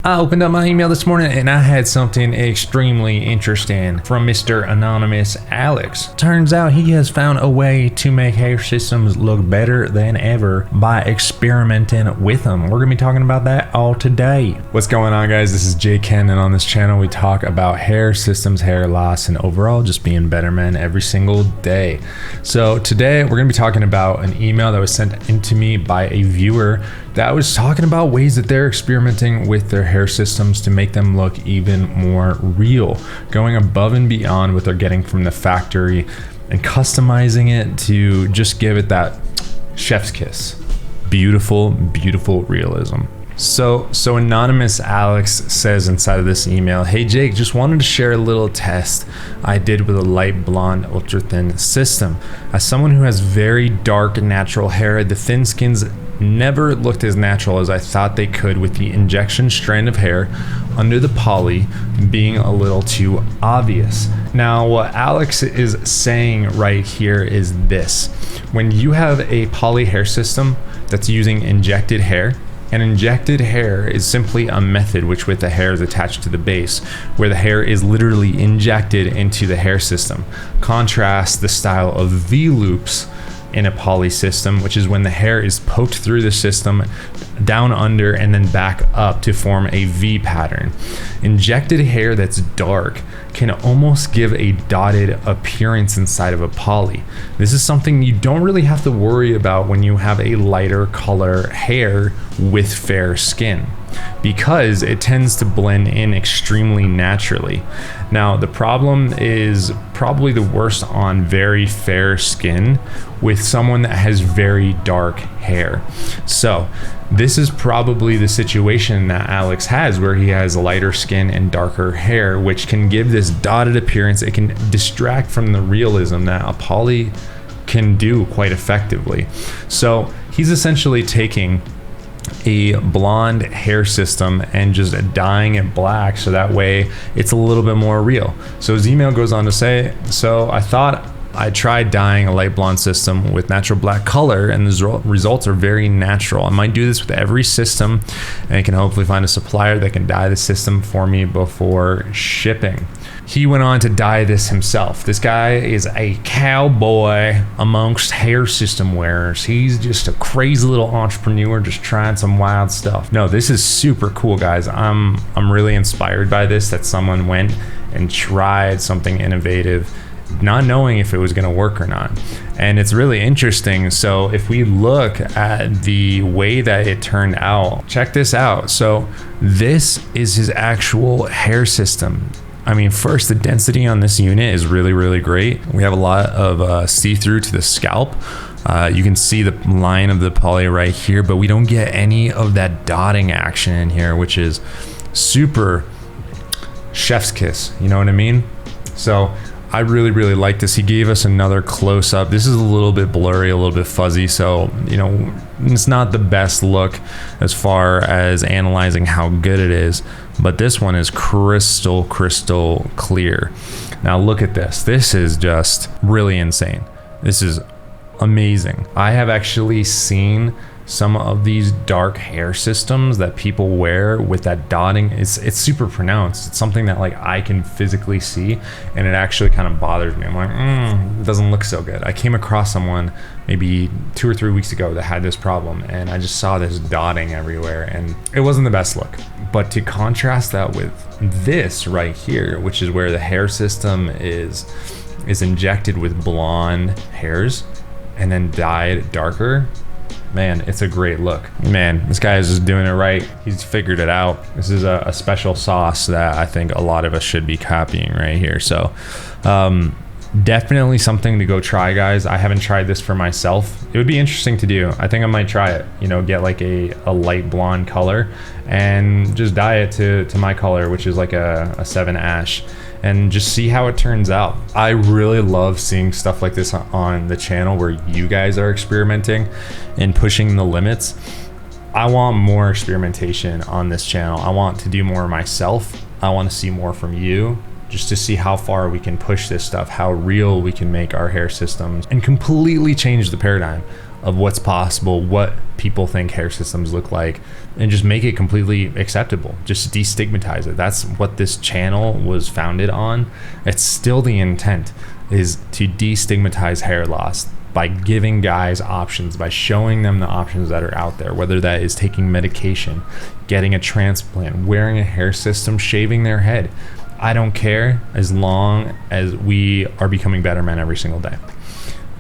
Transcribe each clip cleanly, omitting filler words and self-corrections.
I opened up my email this morning and I had something extremely interesting from Mr. Anonymous Alex. Turns out he has found a way to make hair systems look better than ever by experimenting with them. We're going to be talking about that all today. What's going on, guys? This is Jay Ken, and on this channel we talk about hair systems, hair loss, and overall just being better men every single day. So today we're going to be talking about an email that was sent into me by a viewer that was talking about ways that they're experimenting with their hair systems to make them look even more real, going above and beyond what they're getting from the factory and customizing it to just give it that chef's kiss. Beautiful, beautiful realism. So Anonymous Alex says inside of this email, "Hey Jake, just wanted to share a little test I did with a light blonde ultra thin system. As someone who has very dark natural hair, the thin skins never looked as natural as I thought they could, with the injection strand of hair under the poly being a little too obvious." Now, what Alex is saying right here is this: when you have a poly hair system that's using injected hair, and injected hair is simply a method which with the hair is attached to the base, where the hair is literally injected into the hair system. Contrast the style of V-loops in a poly system, which is when the hair is poked through the system, down under, and then back up to form a V pattern. Injected hair that's dark can almost give a dotted appearance inside of a poly. This is something you don't really have to worry about when you have a lighter color hair with fair skin, because it tends to blend in extremely naturally. Now, the problem is probably the worst on very fair skin with someone that has very dark hair. So this is probably the situation that Alex has, where he has lighter skin and darker hair, which can give this dotted appearance. It can distract from the realism that a poly can do quite effectively. So he's essentially taking a blonde hair system and just dyeing it black so that way it's a little bit more real. So his email goes on to say, "So I thought I tried dyeing a light blonde system with natural black color, and the results are very natural. I might do this with every system, and I can hopefully find a supplier that can dye the system for me before shipping." He went on to dye this himself. This guy is a cowboy amongst hair system wearers. He's just a crazy little entrepreneur just trying some wild stuff. No, this is super cool, guys. I'm really inspired by this, that someone went and tried something innovative, not knowing if it was going to work or not. And it's really interesting. So if we look at the way that it turned out, check this out. So this is his actual hair system. I mean, first, the density on this unit is really, really great. We have a lot of see-through to the scalp. You can see the line of the poly right here, but we don't get any of that dotting action in here, which is super chef's kiss. You know what I mean? So I really, really like this. He gave us another close-up. This is a little bit blurry, a little bit fuzzy, so, you know, it's not the best look as far as analyzing how good it is, but this one is crystal clear. Now look at this. This is just really insane. This is amazing. I have actually seen some of these dark hair systems that people wear with that dotting. It's super pronounced. It's something that like I can physically see, and it actually kind of bothers me. I'm like, it doesn't look so good. I came across someone maybe 2 or 3 weeks ago that had this problem, and I just saw this dotting everywhere, and it wasn't the best look. But to contrast that with this right here, which is where the hair system is injected with blonde hairs and then dyed darker, man, it's a great look. Man, this guy is just doing it right. He's figured it out. This is a special sauce that I think a lot of us should be copying right here. So definitely something to go try, guys. I haven't tried this for myself. It would be interesting to do. I think I might try it, you know, get like a light blonde color and just dye it to my color, which is like a 7 ash, and just see how it turns out. I really love seeing stuff like this on the channel where you guys are experimenting and pushing the limits. I want more experimentation on this channel. I want to do more myself. I want to see more from you, just to see how far we can push this stuff, how real we can make our hair systems, and completely change the paradigm of what's possible, what people think hair systems look like, and just make it completely acceptable. Just destigmatize it. That's what this channel was founded on. It's still the intent, is to destigmatize hair loss by giving guys options, by showing them the options that are out there, whether that is taking medication, getting a transplant, wearing a hair system, shaving their head. I don't care, as long as we are becoming better men every single day.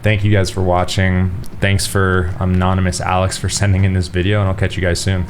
Thank you guys for watching. Thanks for Anonymous Alex for sending in this video, and I'll catch you guys soon.